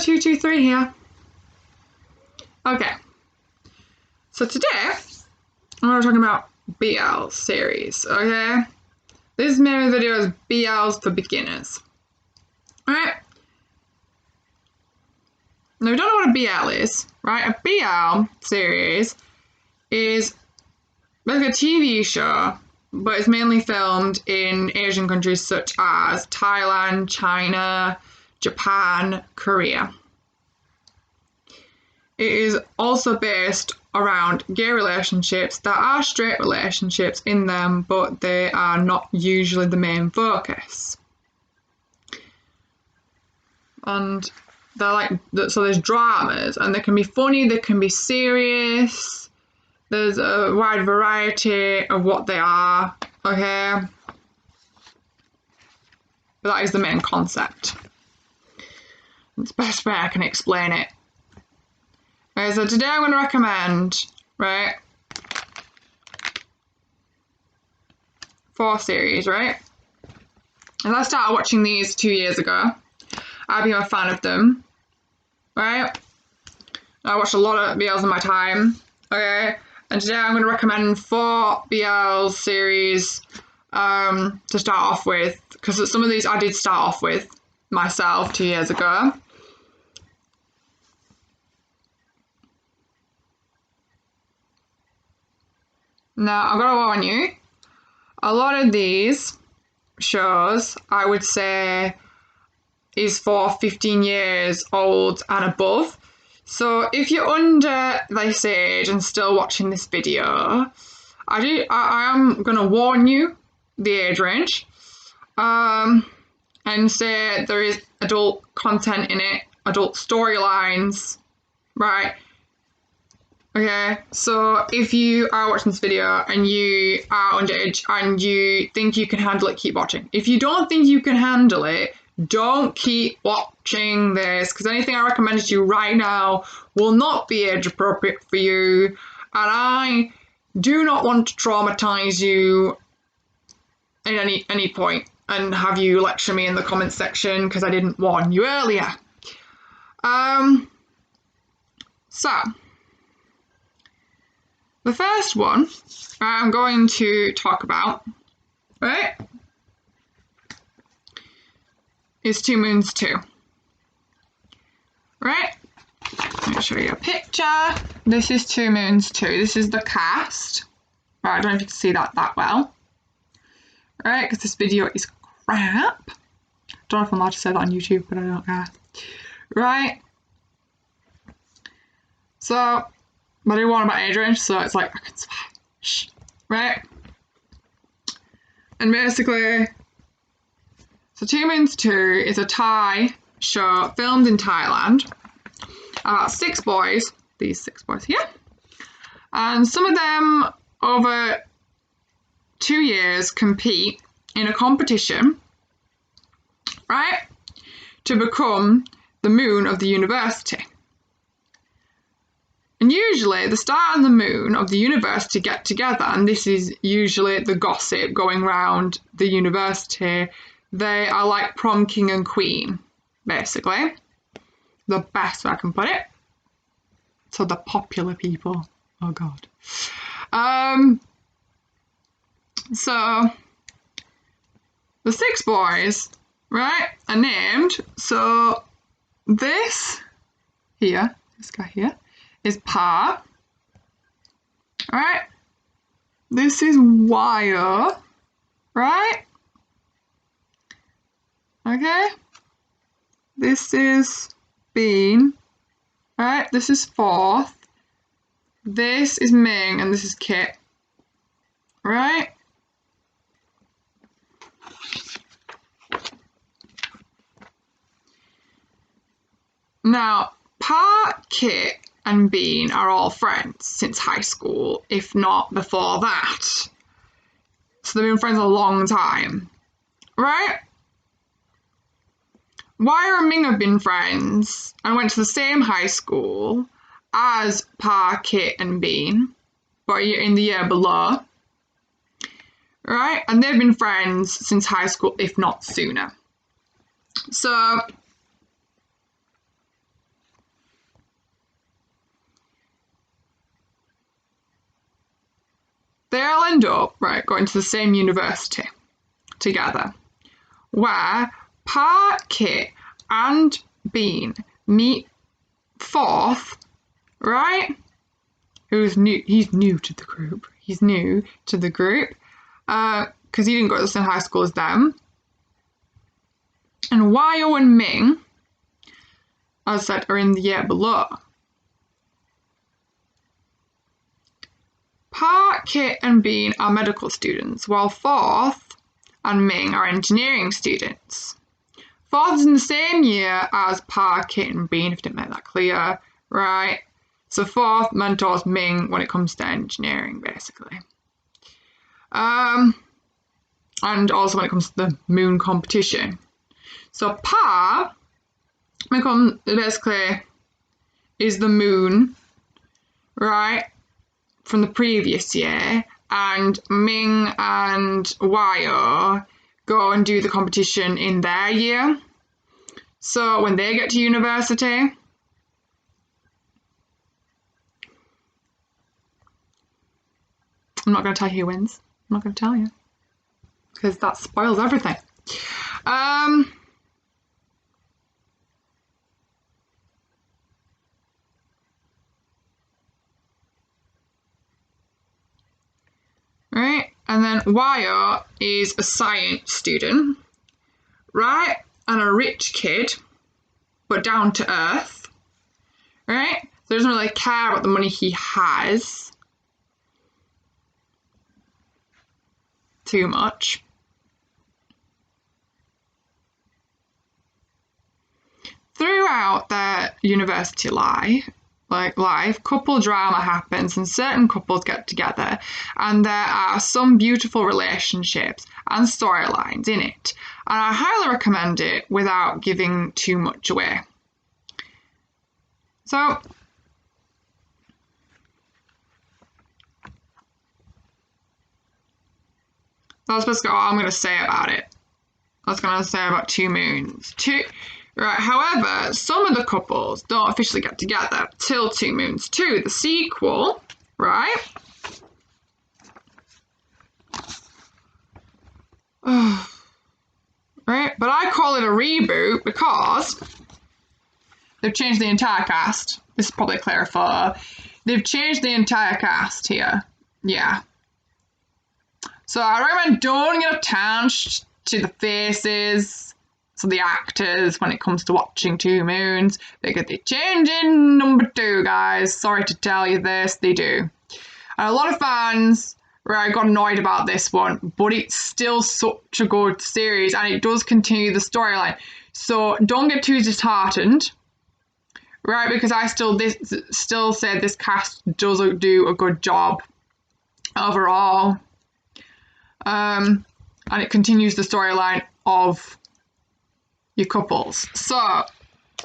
223 here. Okay. So today, we're talking about BL series, okay? This main video is BLs for beginners. Alright? Now, we don't know what a BL is, right? A BL series is basically a TV show, but it's mainly filmed in Asian countries such as Thailand, China, Japan, Korea. It is also based around gay relationships. There are straight relationships in them, but they are not usually the main focus. And they're like, so there's dramas, and they can be funny, they can be serious. There's a wide variety of what they are, okay? But that is the main concept. It's the best way I can explain it. Okay, so today I'm going to recommend, right, 4 series, right? And I started watching these 2 years ago. I've been a fan of them, right? I watched a lot of BLs in my time, okay? And today I'm going to recommend 4 BL series to start off with, because some of these I did start off with myself 2 years ago. Now, I've got to warn you, a lot of these shows, I would say, is for 15 years old and above. So if you're under this age and still watching this video, I am going to warn you the age range, and say there is adult content in it, adult storylines, right? Okay, so if you are watching this video and you are underage and you think you can handle it, keep watching. If you don't think you can handle it, don't keep watching this, because anything I recommend to you right now will not be age appropriate for you, and I do not want to traumatize you at any point and have you lecture me in the comments section because I didn't warn you earlier. So the first one I'm going to talk about, right, is 2 Moons 2. Right? Let me show you a picture. This is 2 Moons 2. This is the cast. Right, I don't know if you can see that well. Right, because this video is crap. Don't know if I'm allowed to say that on YouTube, but I don't care. Right? So, but I didn't want about age range, so it's like, I can swear. Shh. Right? And basically, so 2 Moons 2 is a Thai show filmed in Thailand about 6 boys, these 6 boys here, and some of them over 2 years compete in a competition, right, to become the moon of the university. And usually the star and the moon of the university get together, and this is usually the gossip going around the university. They are like prom king and queen, basically. The best way I can put it. So the popular people. Oh God. So the 6 boys, right, are named. So this here, this guy here, is Pa. Right? This is Wire. Right? Okay? This is Bean. Right? This is Fourth. This is Ming, and this is Kit. Right? Now, Pa, Kit, and Bean are all friends since high school, if not before that. So they've been friends a long time. Right? Wire and Ming have been friends and went to the same high school as Pa, Kit, and Bean, but in the year below. Right? And they've been friends since high school, if not sooner. So they all end up, right, going to the same university together, where Pa, Kit, and Bean meet Fourth, right? Who's new? He's new to the group. Because he didn't go to the same high school as them. And Wyo and Ming, as I said, are in the year below. Pa, Kit, and Bean are medical students, while Fourth and Ming are engineering students. Fourth is in the same year as Pa, Kit, and Bean, if I didn't make that clear, right? So Fourth mentors Ming when it comes to engineering, basically. And also when it comes to the moon competition. So Pa basically is the moon, right, from the previous year, and Ming and Wyo go and do the competition in their year. So when they get to university, I'm not going to tell you who wins. I'm not going to tell you, because that spoils everything. Right, and then Wyo is a science student, right, and a rich kid, but down to earth, right? So he doesn't really care about the money he has too much. Throughout their university life, couple drama happens and certain couples get together, and there are some beautiful relationships and storylines in it, and I highly recommend it without giving too much away. So that's basically all I'm going to say about it. That's going to say about Two Moons. Right, however, some of the couples don't officially get together till Two Moons 2, the sequel, right? Right, but I call it a reboot because they've changed the entire cast. This is probably clear for. They've changed the entire cast here. Yeah. So I recommend don't get attached to the faces, so the actors, when it comes to watching Two Moons, because they change in number 2, guys. Sorry to tell you this, they do. And a lot of fans, right, got annoyed about this one, but it's still such a good series, and it does continue the storyline. So don't get too disheartened, right, because I still say this cast does do a good job overall. And it continues the storyline of your couples,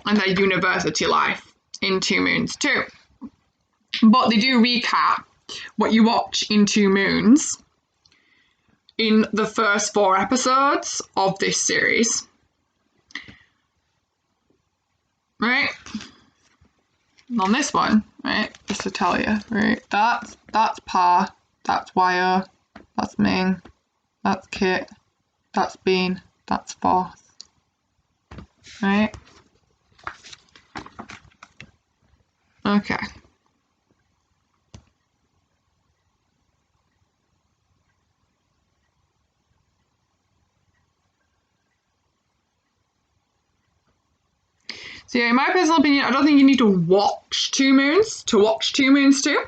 and their university life in Two Moons 2. But they do recap what you watch in Two Moons in the first 4 episodes of this series. Right? And on this one, right, just to tell you, right, that's Pa, that's Wyo, that's Ming, that's Kit, that's Bean, that's Fourth. Right? Okay. So yeah, in my personal opinion, I don't think you need to watch Two Moons to watch Two Moons 2.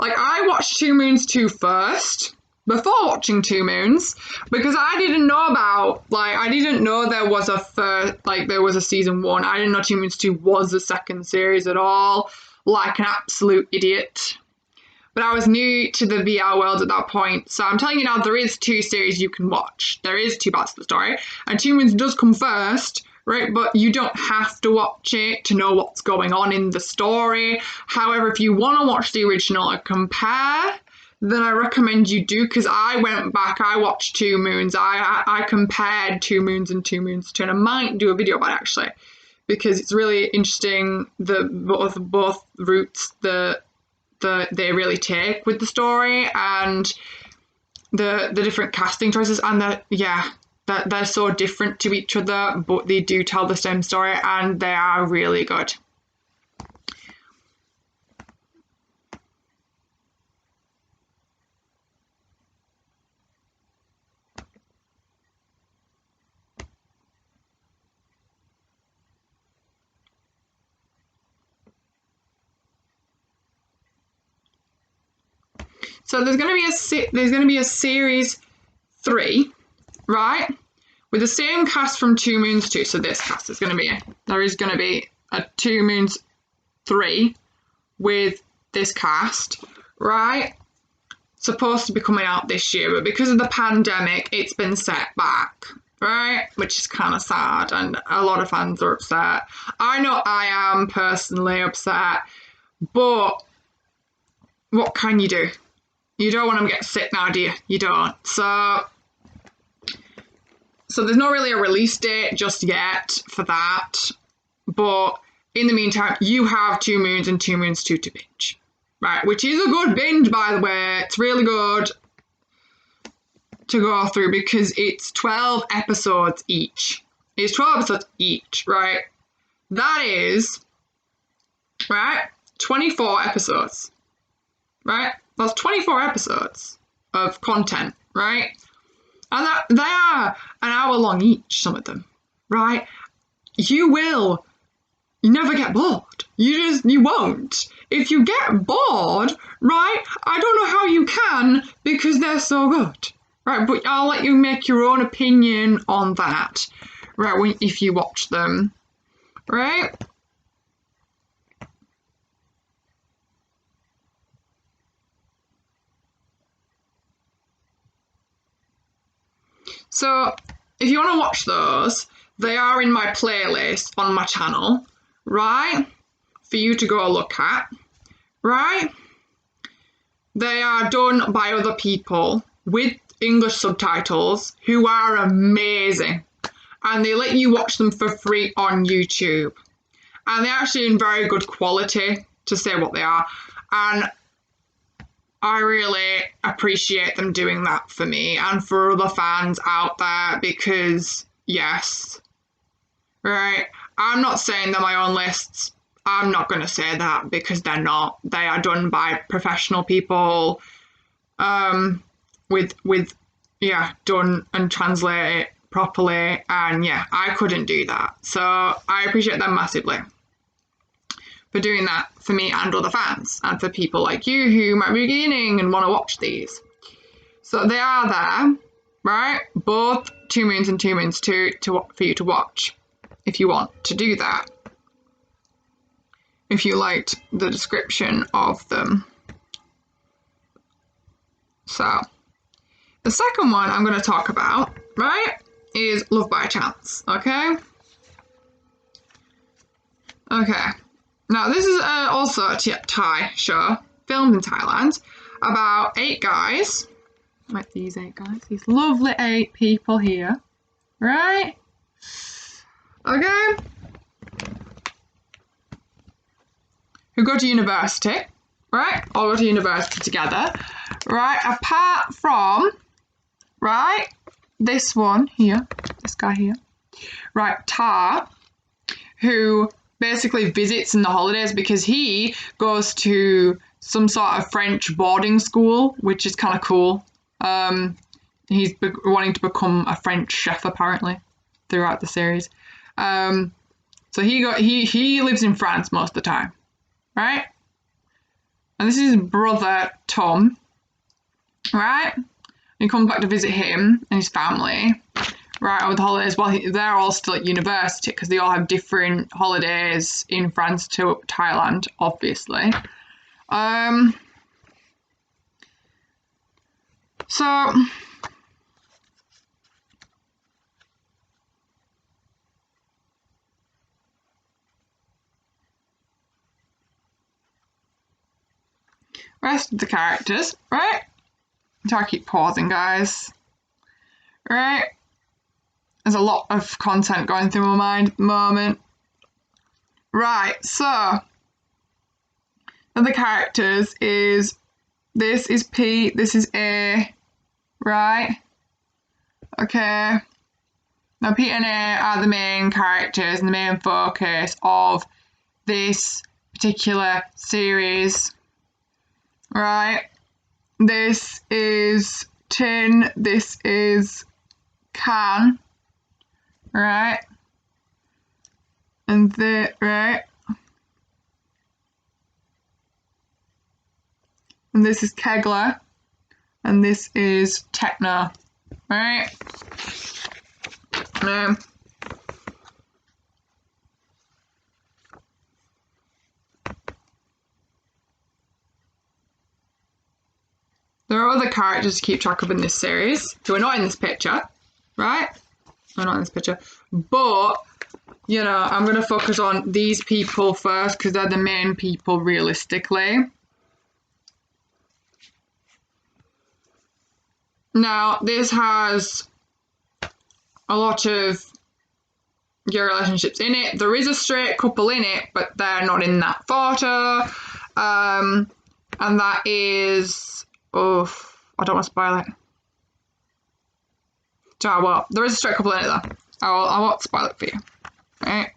Like, I watched Two Moons 2 first, before watching Two Moons, because I didn't know I didn't know there was a season 1. I didn't know Two Moons 2 was the second series at all, like an absolute idiot. But I was new to the VR world at that point, so I'm telling you now, there is 2 series you can watch. There is 2 parts of the story, and Two Moons does come first, right? But you don't have to watch it to know what's going on in the story. However, if you want to watch the original and compare, then I recommend you do, because I went back, I watched Two Moons, I compared Two Moons and Two Moons 2, and I might do a video about it actually, because it's really interesting, both routes, the they really take with the story and the different casting choices, and they're so different to each other, but they do tell the same story, and they are really good. So there's going to be a series 3, right? With the same cast from Two Moons 2. So this cast is going to be there is going to be a Two Moons 3 with this cast, right? Supposed to be coming out this year, but because of the pandemic, it's been set back, right? Which is kind of sad, and a lot of fans are upset. I know I am personally upset, but what can you do? You don't want them to get sick now, do you? You don't. So there's not really a release date just yet for that. But in the meantime, you have Two Moons and Two Moons 2 to binge. Right, which is a good binge, by the way. It's really good to go through because it's 12 episodes each. It's 12 episodes each, right? That is, right, 24 episodes. Right? That's 24 episodes of content, right? And they are an hour long each, some of them, right? You never get bored. You won't. If you get bored, right, I don't know how you can because they're so good, right? But I'll let you make your own opinion on that, right, if you watch them, right? So if you want to watch those, they are in my playlist on my channel, right? For you to go look at, right? They are done by other people with English subtitles who are amazing. And they let you watch them for free on YouTube. And they're actually in very good quality, to say what they are. And I really appreciate them doing that for me and for other fans out there because, yes, right, I'm not saying they're my own lists. I'm not going to say that because they're not. They are done by professional people done and translated properly. And yeah, I couldn't do that. So I appreciate them massively for doing that for me and other fans and for people like you who might be beginning and want to watch these. So they are there, right? Both Two Moons and Two Moons 2 for you to watch if you want to do that. If you liked the description of them. So the second one I'm going to talk about, right, is Love by Chance, okay? Okay. Now, this is also a Thai show, filmed in Thailand, about 8 guys, like these 8 guys, these lovely 8 people here, right? Okay? Who go to university, right? All go to university together, right? Apart from, right, this one here, this guy here, right, Ta, who basically visits in the holidays because he goes to some sort of French boarding school, which is kind of cool. He's wanting to become a French chef apparently throughout the series. So he lives in France most of the time, right? And this is his brother Tom, right? He comes back to visit him and his family. Right, over the holidays, well, they're all still at university because they all have different holidays in France to Thailand, obviously. So rest of the characters, right? So I keep pausing, guys. Right? There's a lot of content going through my mind at the moment. Right, so of the characters is, this is P, this is A, right? Okay. Now P and A are the main characters and the main focus of this particular series, right? This is Tin, this is Can, right? And right? And this is Kegler, and this is Techno, right? There are other characters to keep track of in this series who are not in this picture, right? They're not in this picture, but you know, I'm going to focus on these people first because they're the main people realistically. Now, this has a lot of gay relationships in it. There is a straight couple in it, but they're not in that photo. And that is, oh, I don't want to spoil it. Well, there is a straight couple in it though. I won't spoil it for you. Right?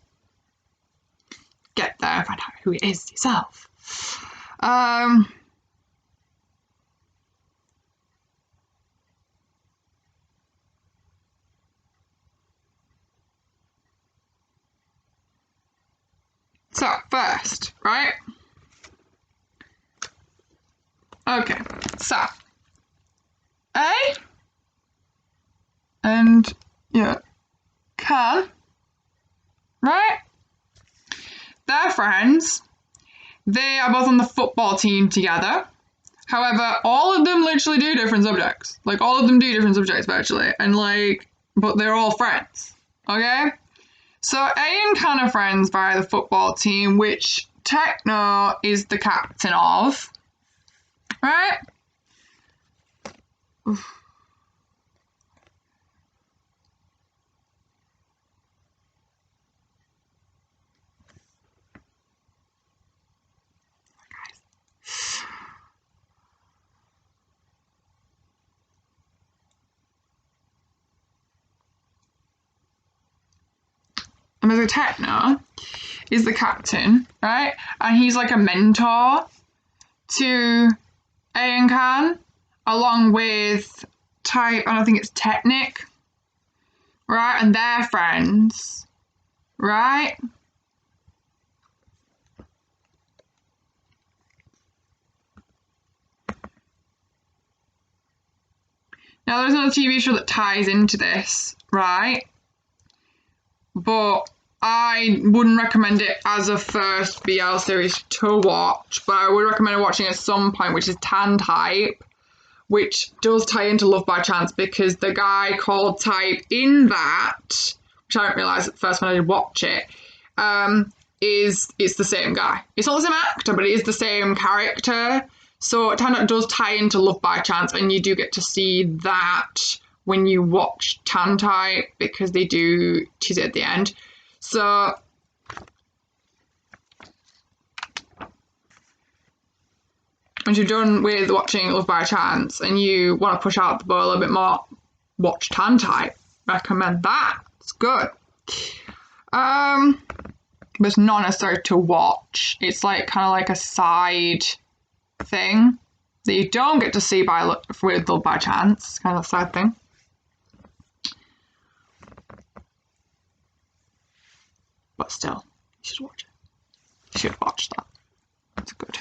Get there and find out who it is yourself. So, first, right? Okay, so A and yeah, Can, right? They're friends. They are both on the football team together. However, all of them literally do different subjects. Like, all of them do different subjects virtually. And like, but they're all friends. Okay? So A and Can are friends via the football team, which Techno is the captain of. Right? Oof. And there's a Techno is the captain, right? And he's like a mentor to A and Can, along with Type, and I think it's Technic, right? And they're friends, right? Now, there's another TV show that ties into this, right? But I wouldn't recommend it as a first BL series to watch, but I would recommend watching at some point, which is Tan Type, which does tie into Love by Chance because the guy called Type in that, which I didn't realise at first when I did watch it, it's the same guy. It's not the same actor, but it is the same character. So Tan does tie into Love by Chance, and you do get to see that when you watch Tan Type because they do tease it at the end. So once you're done with watching Love by Chance and you want to push out the bow a little bit more, watch Tan Type. Recommend that. It's good. But it's not necessary to watch. It's like kind of like a side thing that you don't get to see with Love by Chance. It's kind of a side thing. But still, you should watch it. You should watch that. It's good.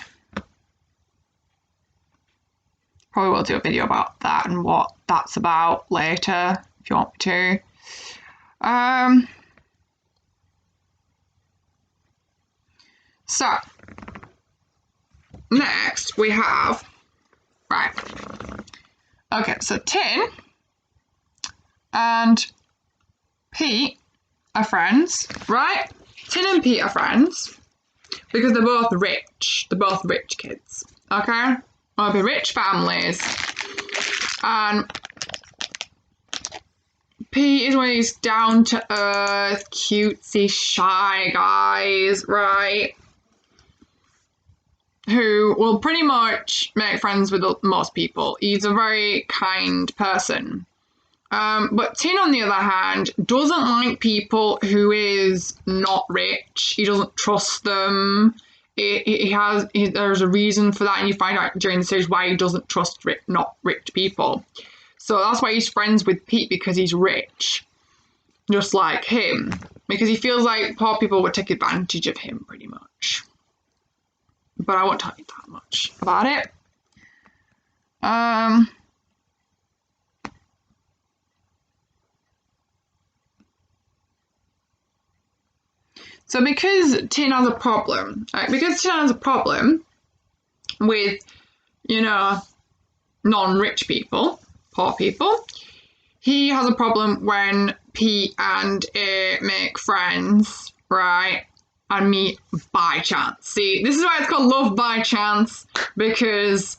Probably will do a video about that and what that's about later if you want me to. So next we have, right. Okay, so Tin and Pete are friends, right? Tin and Pete are friends because they're both rich. They're both rich kids, okay? They'll be rich families. And Pete is one of these down-to-earth, cutesy, shy guys, right? who will pretty much make friends with most people. He's a very kind person. But Tin, on the other hand, doesn't like people who is not rich. He doesn't trust them. There's a reason for that, and you find out during the series why he doesn't trust not rich people. So that's why he's friends with Pete, because he's rich, just like him. Because he feels like poor people would take advantage of him, pretty much. But I won't tell you that much about it. So because Tin has a problem, with, non-rich people, poor people, he has a problem when Pete and A make friends, right, and meet by chance. See, this is why it's called Love by Chance, because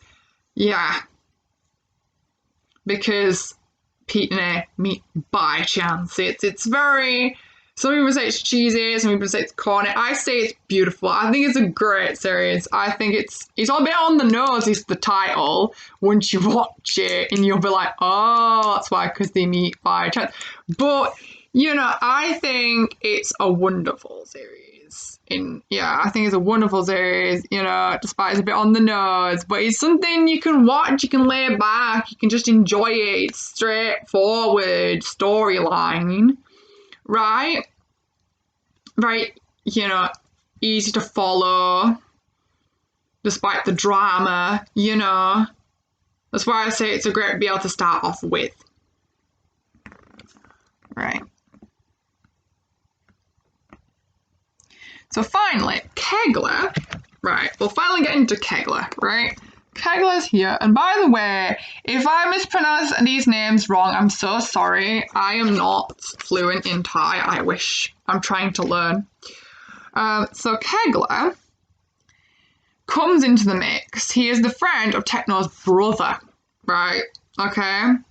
Pete and A meet by chance. It's very... Some people say it's cheesy, some people say it's corny. I say it's beautiful. I think it's a great series. I think it's a bit on the nose, is the title, once you watch it, and you'll be like, oh, that's why, because they meet by chance. But, I think it's a wonderful series. I think it's a wonderful series, despite it's a bit on the nose. But it's something you can watch, you can lay back, you can just enjoy it. It's straightforward storyline. Right, easy to follow, despite the drama, That's why I say it's a great BL to start off with. Right. So finally, Kegler. Right, we'll finally get into Kegler, right? Kegler's here, and by the way, if I mispronounce these names wrong, I'm so sorry. I am not fluent in Thai. I wish. I'm trying to learn. So Kegler comes into the mix. He is the friend of Techno's brother, right? Okay. And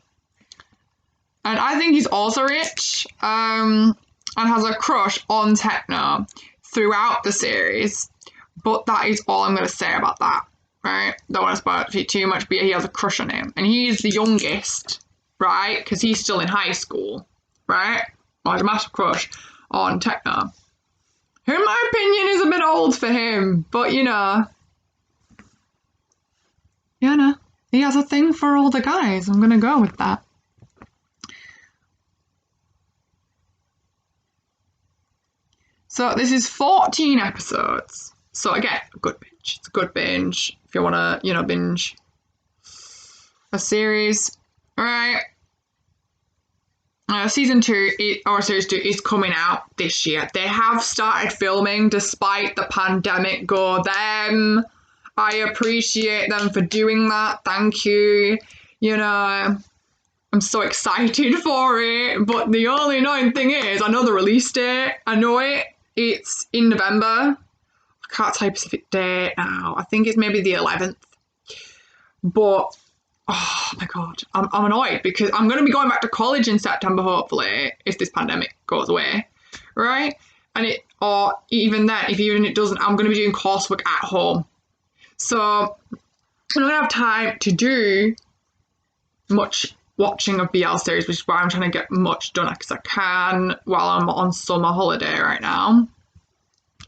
I think he's also rich, and has a crush on Techno throughout the series. But that is all I'm going to say about that. Right? Don't want to spoil it too much, but he has a crush on him. And he's the youngest, right? Because he's still in high school, right? Well, has a massive crush on Techno. Who, in my opinion, is a bit old for him. But, he has a thing for older guys. I'm going to go with that. So this is 14 episodes. So again, a good binge. It's a good binge if you want to, binge a series. All right. Season 2, or Series 2, is coming out this year. They have started filming despite the pandemic. Go them. I appreciate them for doing that. Thank you. I'm so excited for it. But the only annoying thing is, I know the release date. I know it. It's in November. I can't tell you a specific date now. I think it's maybe the 11th. But, oh my God, I'm annoyed because I'm going to be going back to college in September, hopefully, if this pandemic goes away, right? Or even then, if even it doesn't, I'm going to be doing coursework at home. So I don't have time to do much watching of BL series, which is why I'm trying to get much done as I can while I'm on summer holiday right now.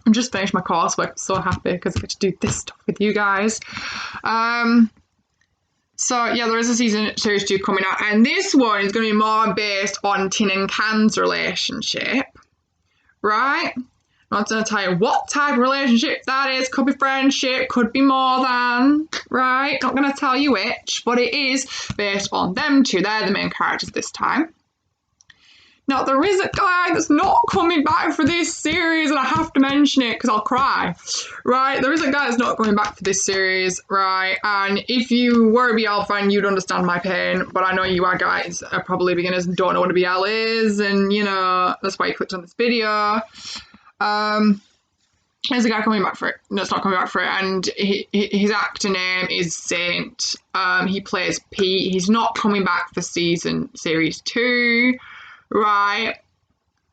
I'm just finished my coursework. I'm so happy because I get to do this stuff with you guys. So yeah, there is a series 2 coming out, and this one is going to be more based on Tin and Can's relationship, right? I'm not going to tell you what type of relationship that is. Could be friendship, could be more than, right? Not going to tell you which, but it is based on them two. They're the main characters this time. Now, there is a guy that's not coming back for this series, and I have to mention it because I'll cry, right? There is a guy that's not coming back for this series, right? And if you were a BL fan, you'd understand my pain, but I know you are guys are probably beginners and don't know what a BL is, and, that's why you clicked on this video. There's a guy coming back for it. No, it's not coming back for it, and his actor name is Saint. He plays Pete. He's not coming back for series 2. Right,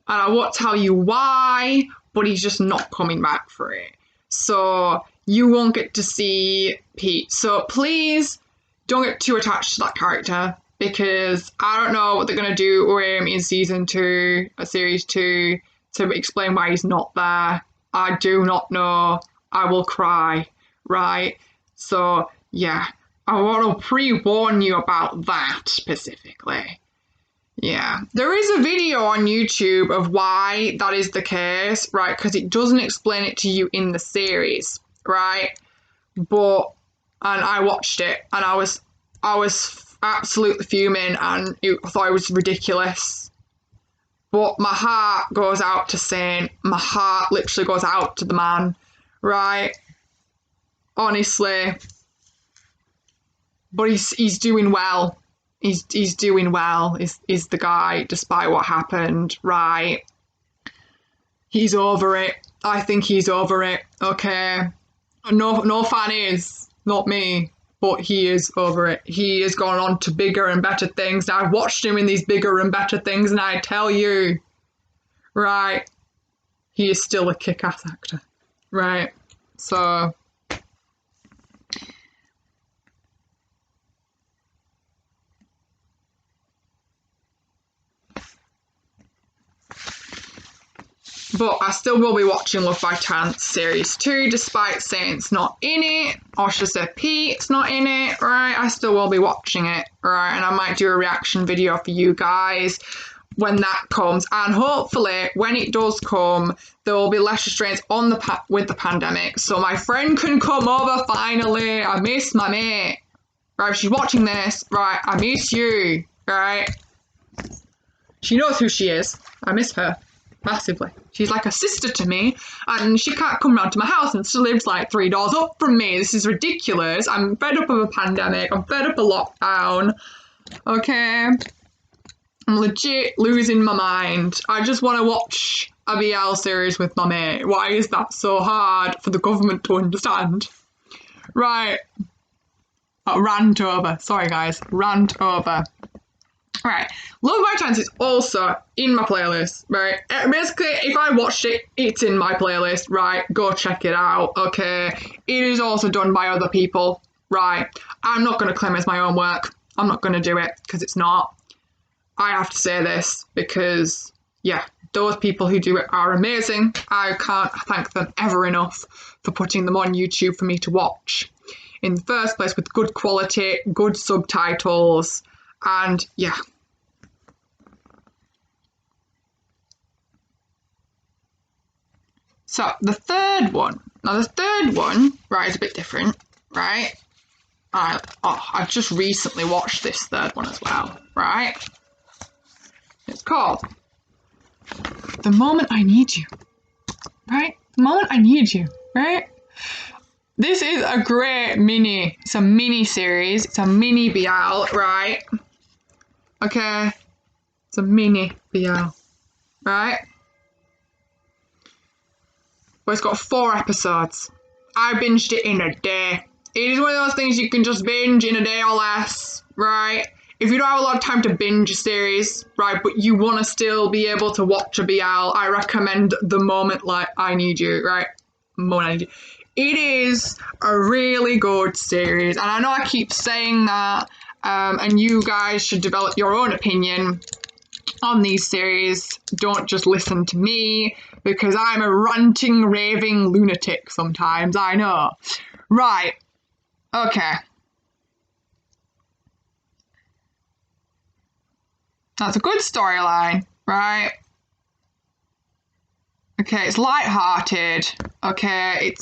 and I won't tell you why, but he's just not coming back for it. So you won't get to see Pete. So please don't get too attached to that character, because I don't know what they're going to do with him in season 2, or series 2, to explain why he's not there. I do not know. I will cry, right? So, yeah, I want to pre-warn you about that specifically. Yeah, there is a video on YouTube of why that is the case, right? Because it doesn't explain it to you in the series, right? And I watched it, and I was absolutely fuming, and I thought it was ridiculous. But my heart goes out to Saint. My heart literally goes out to the man, right? Honestly. But he's doing well. He's doing well, is the guy, despite what happened, right? He's over it. I think he's over it, okay? No fan is, not me, but he is over it. He has gone on to bigger and better things. Now, I've watched him in these bigger and better things, and I tell you, right, he is still a kick-ass actor, right? So... But I still will be watching Love by Chance Series 2, despite Saint's not in it, or should I say Pete's not in it, right? I still will be watching it, right? And I might do a reaction video for you guys when that comes. And hopefully, when it does come, there will be less restraints on with the pandemic, so my friend can come over finally. I miss my mate. Right, if she's watching this, right, I miss you, right? She knows who she is. I miss her. Massively. She's like a sister to me, and she can't come round to my house, and she lives like 3 doors up from me. This is ridiculous. I'm fed up of a pandemic. I'm fed up of lockdown. Okay? I'm legit losing my mind. I just want to watch a BL series with my mate. Why is that so hard for the government to understand? Right. Rant over. Sorry, guys. Rant over. Right, Love by Chance is also in my playlist, right? Basically, if I watched it, it's in my playlist, right? Go check it out, okay? It is also done by other people, right? I'm not going to claim it's my own work. I'm not going to do it, because it's not. I have to say this, because, yeah, those people who do it are amazing. I can't thank them ever enough for putting them on YouTube for me to watch in the first place, with good quality, good subtitles, and, yeah. So the third one, right, is a bit different, right? I've just recently watched this third one as well, right? It's called The Moment I Need You, right? The Moment I Need You, right? This is a great it's a mini series, it's a mini BL, right? Okay, it's a mini BL, right? But it's got 4 episodes. I binged it in a day. It is one of those things you can just binge in a day or less, right? If you don't have a lot of time to binge a series, right, but you want to still be able to watch a BL, I recommend The Moment I Need You, right? Moment I Need You. It is a really good series, and I know I keep saying that, and you guys should develop your own opinion on these series. Don't just listen to me, because I'm a ranting, raving lunatic sometimes, I know. Right. Okay. That's a good storyline, right? Okay, it's light-hearted. Okay,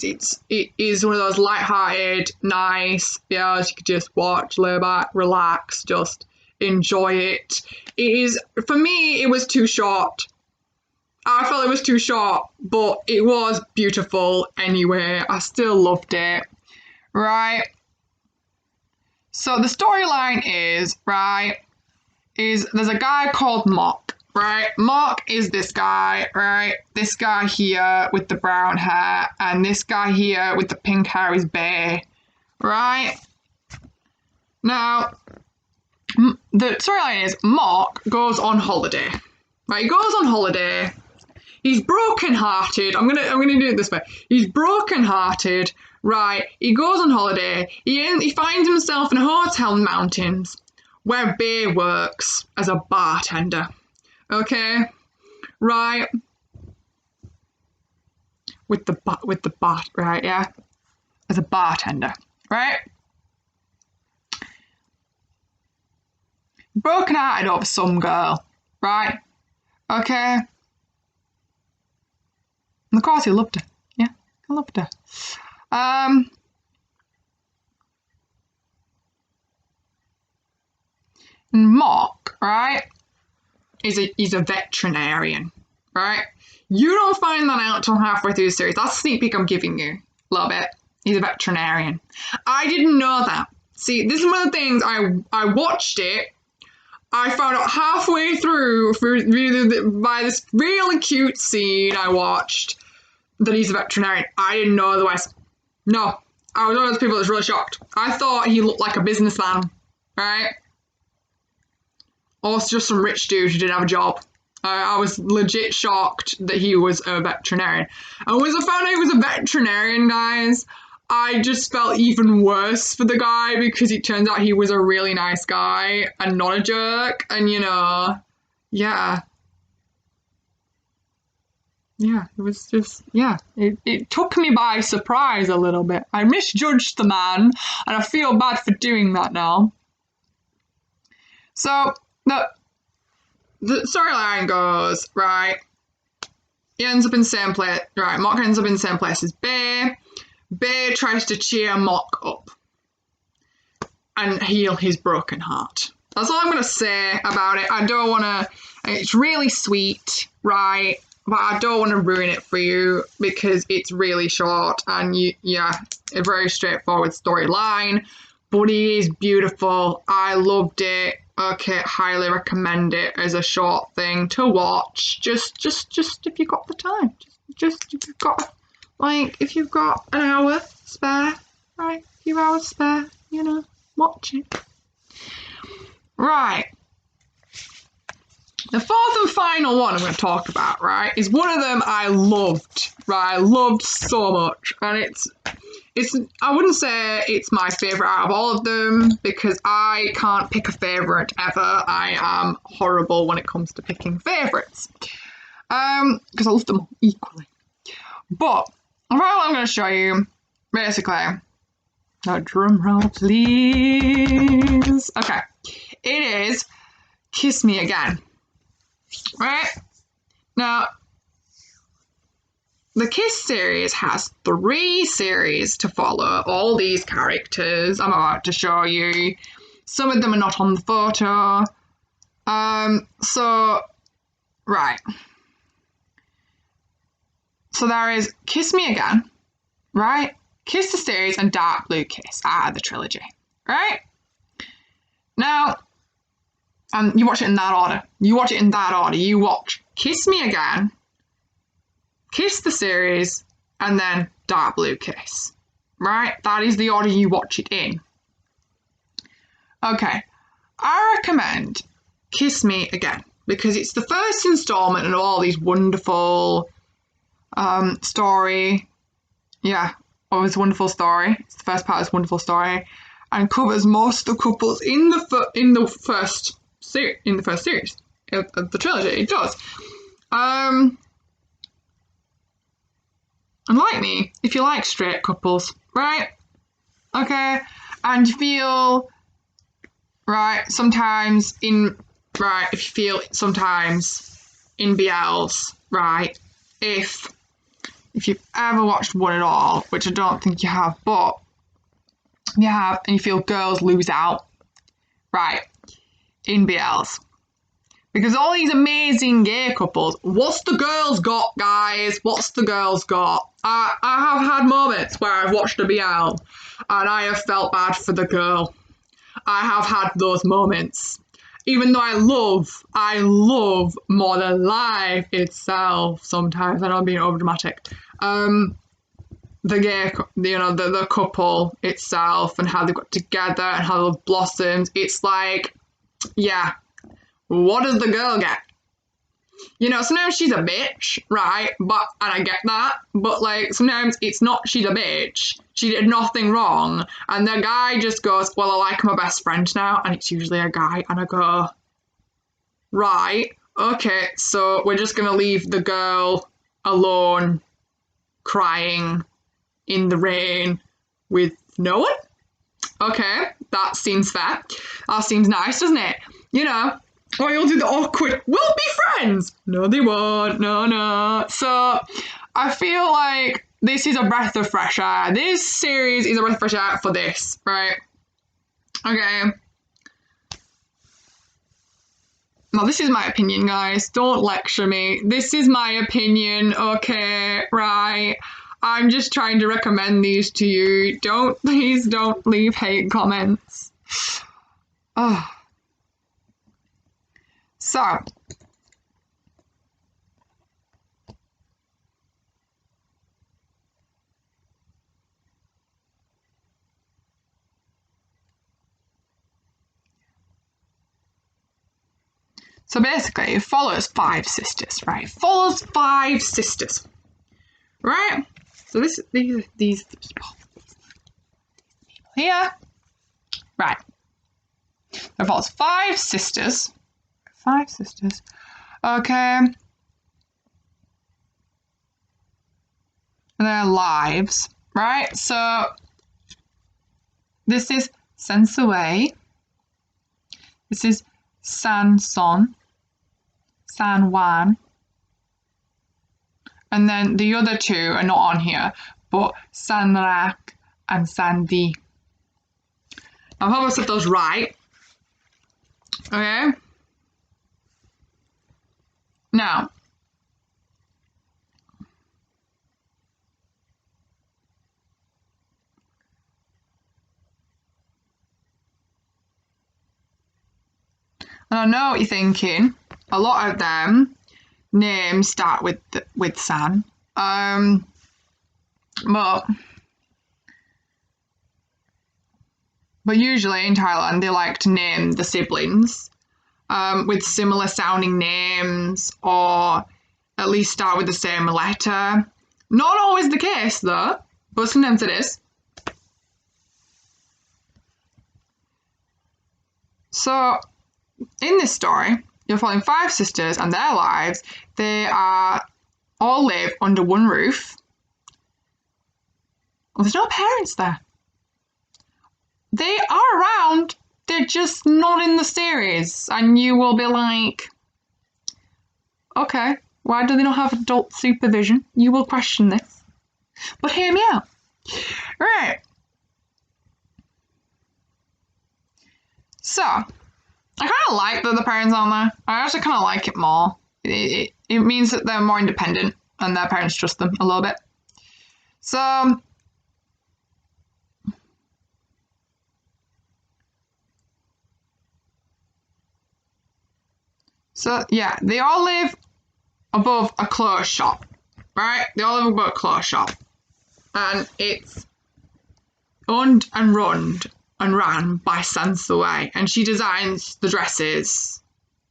it is one of those light-hearted, nice BLs you could just watch, lay back, relax, just enjoy it. It is, for me, it was too short. I felt it was too short, but it was beautiful anyway. I still loved it, right? So the storyline is, there's a guy called Mock, right? Mock is this guy, right? This guy here with the brown hair, and this guy here with the pink hair is Bay, right? Now, the storyline is Mock goes on holiday. Right, he goes on holiday. He's broken-hearted. I'm gonna do it this way. He's broken-hearted, right? He goes on holiday. He finds himself in a hotel in the mountains where Bay works as a bartender. Okay, right? With the bar, right? Yeah, as a bartender, right? Broken-hearted over some girl, right? Okay. And of course he loved her. Yeah, he loved her. Mark, right? He's a veterinarian, right? You don't find that out till halfway through the series. That's a sneak peek I'm giving you. A little bit. He's a veterinarian. I didn't know that. See, this is one of the things I watched it. I found out halfway through by this really cute scene I watched that he's a veterinarian. I didn't know otherwise. No. I was one of those people that's really shocked. I thought he looked like a businessman, right? Or just some rich dude who didn't have a job. I was legit shocked that he was a veterinarian. And once I found out he was a veterinarian, guys, I just felt even worse for the guy because it turns out he was a really nice guy and not a jerk. And, yeah. Yeah, it was just, yeah. It took me by surprise a little bit. I misjudged the man, and I feel bad for doing that now. So, the storyline goes, right, he ends up in the same place, right, Mock ends up in the same place as Bay. Bay tries to cheer Mock up and heal his broken heart. That's all I'm going to say about it. I don't want to, it's really sweet, right, but I don't want to ruin it for you because it's really short and, a very straightforward storyline, but it is beautiful. I loved it. Okay, highly recommend it as a short thing to watch. Just if you've got the time. Just if you've got an hour spare, right? A few hours spare, watch it. Right. The fourth and final one I'm going to talk about, right, is one of them I loved, right? I loved so much, and it's I wouldn't say it's my favourite out of all of them because I can't pick a favourite ever. I am horrible when it comes to picking favourites because I love them equally. But I'm going to show you, basically, a drum roll, please. Okay, it is Kiss Me Again, right? Now, the Kiss series has 3 series to follow, all these characters I'm about to show you. Some of them are not on the photo. Right. So there is Kiss Me Again, right? Kiss the series and Dark Blue Kiss are the trilogy, right? Now, and you watch it in that order. You watch Kiss Me Again, Kiss the series, and then Dark Blue Kiss, right? That is the order you watch it in. Okay, I recommend Kiss Me Again because it's the first installment in all these wonderful story. Yeah, this wonderful story. It's the first part of this wonderful story and covers most of the couples in the first series of the trilogy. It does. And like me, if you like straight couples, right? Okay, and you feel, right, if you feel sometimes in BLs, right, if you've ever watched one at all, which I don't think you have, but you have, and you feel girls lose out, right, in BLs. Because all these amazing gay couples, what's the girls got, guys? What's the girls got? I have had moments where I've watched a BL and I have felt bad for the girl. I have had those moments. Even though I love more than life itself sometimes. I know I'm being overdramatic. The gay, the couple itself and how they got together and how they've blossomed. It's like, yeah. What does the girl get? You know, sometimes she's a bitch, right? And I get that, but like sometimes it's not she's a bitch. She did nothing wrong, and the guy just goes, "Well, I like my best friend now," and it's usually a guy, and I go, "Right, okay, so we're just gonna leave the girl alone, crying in the rain with no one? Okay, that seems fair. That seems nice, doesn't it? You know." Or you'll do the awkward, we'll be friends. No, they won't. No. So I feel like this is a breath of fresh air. This series is a breath of fresh air for this, right? Okay. Now, this is my opinion, guys. Don't lecture me. This is my opinion, okay? Right. I'm just trying to recommend these to you. Please don't leave hate comments. Oh. So, basically, it follows 5 sisters, right? It follows 5 sisters, right? So these people here, right? It follows 5 sisters. 5 sisters. Okay. And their lives, right? So this is Sensui. This is Sanson, Sanwan. And then the other 2 are not on here, but Sanrak and Sandi. I hope I said those right. Okay. Now, and I know what you're thinking. A lot of them names start with San. But usually in Thailand they like to name the siblings with similar sounding names, or at least start with the same letter. Not always the case though, but sometimes it is. So in this story, you're following 5 sisters and their lives. They all live under one roof. Well, there's no parents there. They are around, they're just not in the series. And you will be like, okay, why do they not have adult supervision? You will question this. But hear me out. Right. So, I kind of like that the parents aren't there. I actually kind of like it more. It means that they're more independent and their parents trust them a little bit. So yeah, they all live above a clothes shop, right? They all live above a clothes shop. And it's owned and run by Sansui. And she designs the dresses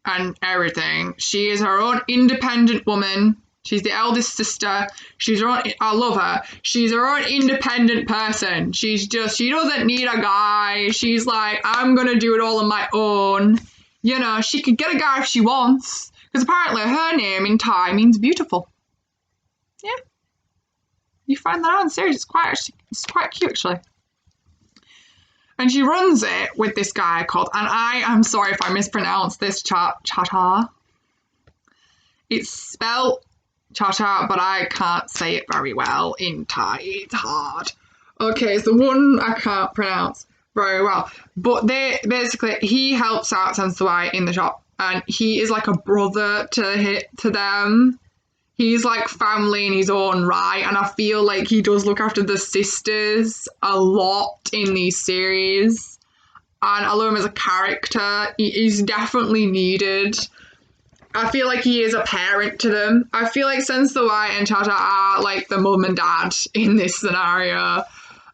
and everything. She is her own independent woman. She's the eldest sister. She's her own, I love her. She's her own independent person. She doesn't need a guy. She's like, I'm going to do it all on my own. You know, she could get a guy if she wants. Because apparently her name in Thai means beautiful. Yeah. You find that out in the series. It's quite cute, actually. And she runs it with this guy called, and I am sorry if I mispronounce this, Chata. It's spelled Chata, but I can't say it very well in Thai. It's hard. Okay, it's the one I can't pronounce very well. But he helps out Sensui in the shop, and he is like a brother to them. He's like family in his own right, and I feel like he does look after the sisters a lot in these series. And I love him as a character. He's definitely needed. I feel like he is a parent to them. I feel like Sensui and Chata are like the mum and dad in this scenario.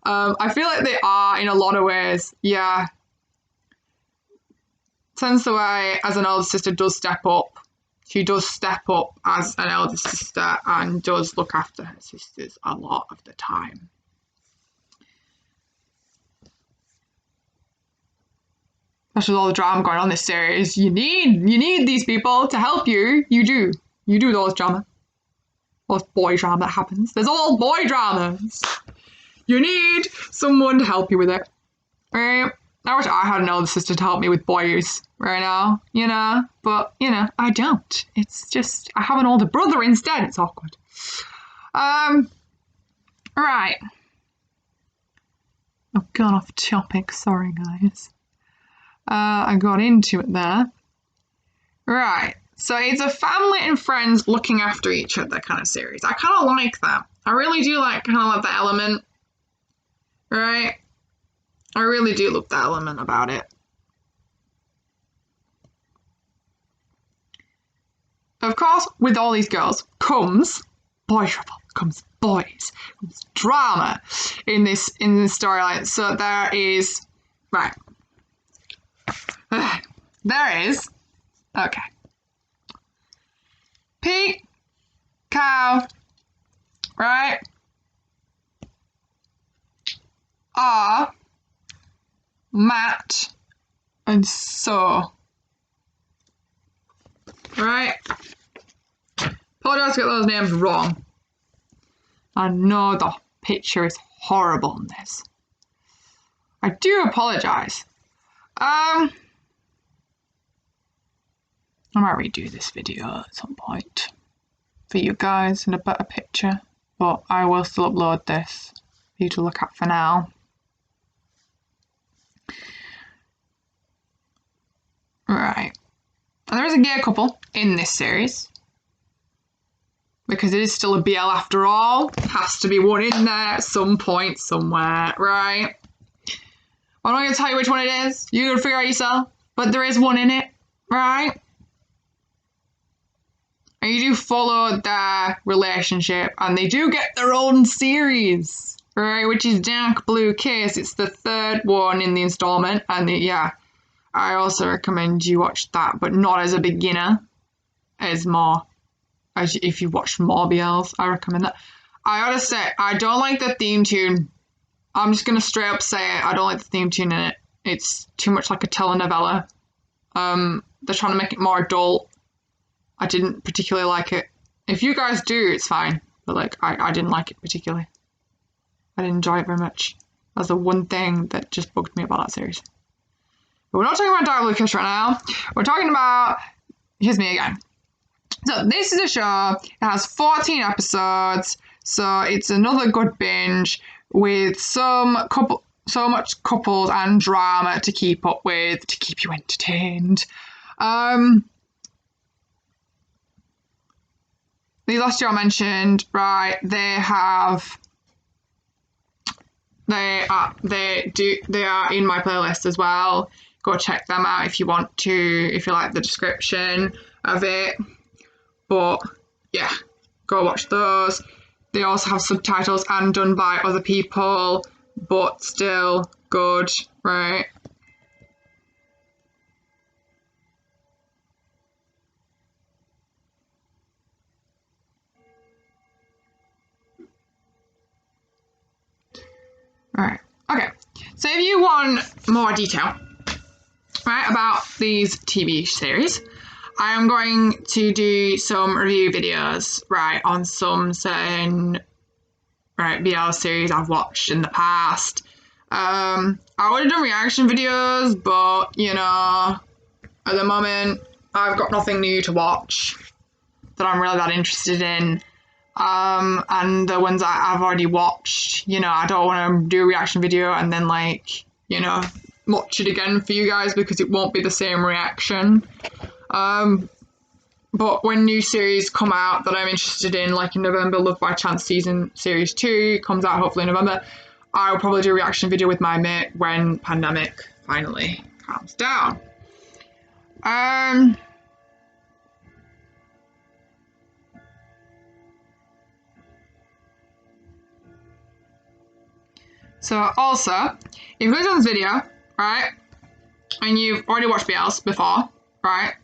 I feel like they are in a lot of ways. Yeah. Sensui, as an older sister, does step up. she does step up as an elder sister and does look after her sisters a lot of the time. Especially with all the drama going on in this series, you need these people to help you. You do those drama. All this boy drama that happens. There's all boy dramas. You need someone to help you with it. Right? I wish I had an older sister to help me with boys right now, you know? But, you know, I don't. It's just, I have an older brother instead. It's awkward. Right. I've gone off topic. Sorry, guys. I got into it there. Right. So it's a family and friends looking after each other kind of series. I kind of like that. I really do like that element. Right? I really do love that element about it. Of course, with all these girls comes boy trouble, comes boys, comes drama in this storyline. So there is, right. There is, okay. Pete, Cow, right, are Matt and So. Right? Apologise to get those names wrong. I know the picture is horrible in this. I do apologise. I might redo this video at some point for you guys in a better picture, but I will still upload this for you to look at for now. Right. And there is a gay couple in this series. Because it is still a BL after all. Has to be one in there at some point somewhere, right? I'm not going to tell you which one it is. You're going to figure out yourself. But there is one in it, right? And you do follow their relationship. And they do get their own series, right? Which is Dark Blue Kiss. It's the third one in the installment. And yeah, I also recommend you watch that. But not as a beginner. As more... if you've watched more BLs, I recommend that. I gotta say, I don't like the theme tune. I'm just gonna straight up say it. I don't like the theme tune in it. It's too much like a telenovela. They're trying to make it more adult. I didn't particularly like it. If you guys do, it's fine. But like, I didn't like it particularly. I didn't enjoy it very much. That's the one thing that just bugged me about that series. But we're not talking about Dark Blue Kiss right now. We're talking about Here's Me Again. So this is a show. It has 14 episodes, so it's another good binge with so much couples and drama to keep up with to keep you entertained. These last two I mentioned, right? They are in my playlist as well. Go check them out if you want to, if you like the description of it. But yeah, go watch those. They also have subtitles and done by other people, but still good, right? Right, okay. So if you want more detail, right, about these TV series, I am going to do some review videos, right, on some certain, right, BL series I've watched in the past. I would have done reaction videos, but, you know, at the moment, I've got nothing new to watch that I'm really that interested in. And the ones I've already watched, you know, I don't want to do a reaction video and then, like, you know, watch it again for you guys because it won't be the same reaction. But when new series come out that I'm interested in, like in November, Love by Chance Series 2 comes out hopefully in November, I'll probably do a reaction video with my mate when pandemic finally calms down. So also, if you click on this video, right, and you've already watched BLs before, right,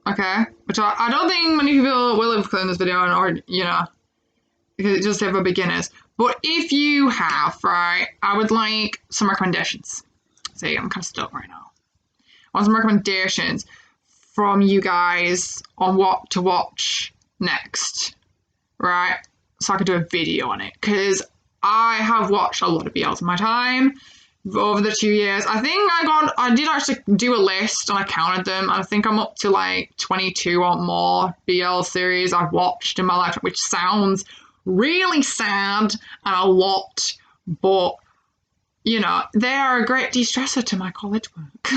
okay, we're which I don't think many people will have in this video, or, you know, because it's just for beginners. But if you have, right, I would like some recommendations. See, I'm kind of stuck right now. I want some recommendations from you guys on what to watch next, right? So I could do a video on it, because I have watched a lot of BLs in my time over the 2 years. I think I did actually do a list and I counted them. I think I'm up to like 22 or more BL series I've watched in my life, which sounds really sad and a lot, but you know, they are a great de-stressor to my college work.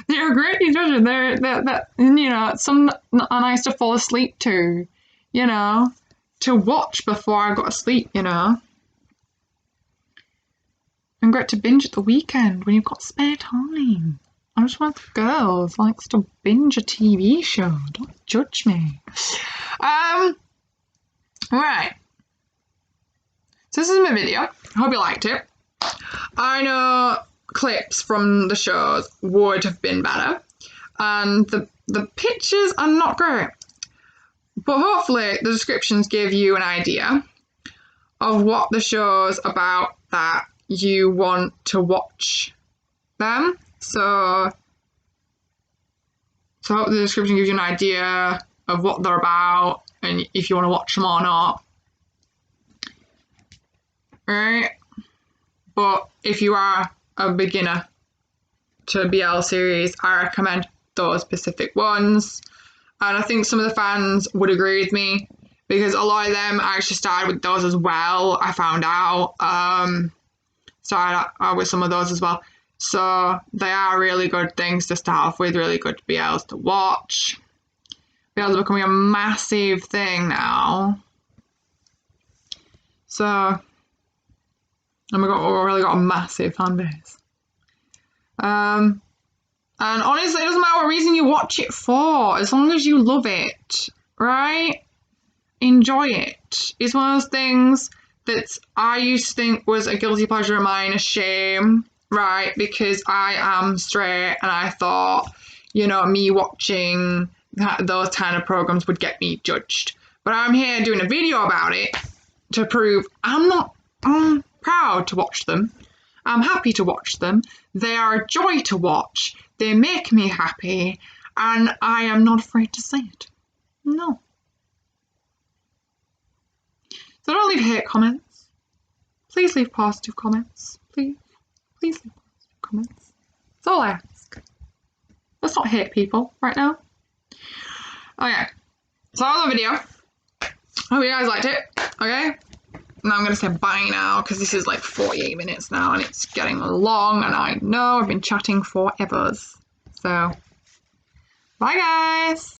They're a great de-stressor. They're you know, some are nice to fall asleep to, you know, to watch before I go to sleep, you know. And great to binge at the weekend when you've got spare time. I'm just one of the girls who likes to binge a TV show. Don't judge me. Right. So this is my video. I hope you liked it. I know clips from the shows would have been better, and the pictures are not great. But hopefully the descriptions give you an idea of what the show's about that you want to watch them. So I hope the description gives you an idea of what they're about and if you want to watch them or not. Right? But if you are a beginner to BL series, I recommend those specific ones. And I think some of the fans would agree with me, because a lot of them actually started with those as well. I found out. Started with some of those as well. So they are really good things to start off with, really good BLs to watch. BLs are becoming a massive thing now. So, and we've really got a massive fan base. And honestly, it doesn't matter what reason you watch it for, as long as you love it, right? Enjoy it. It's one of those things that I used to think was a guilty pleasure of mine, a shame, right? Because I am straight and I thought, you know, me watching those kind of programs would get me judged. But I'm here doing a video about it to prove I'm proud to watch them. I'm happy to watch them. They are a joy to watch. They make me happy. And I am not afraid to say it. No. So don't leave hate comments. Please leave positive comments. Please leave positive comments. That's all I ask. Let's not hate people right now. Okay. So that was the video. Hope you guys liked it. Okay. Now I'm going to say bye now, because this is like 48 minutes now and it's getting long, and I know I've been chatting forever. So, bye guys!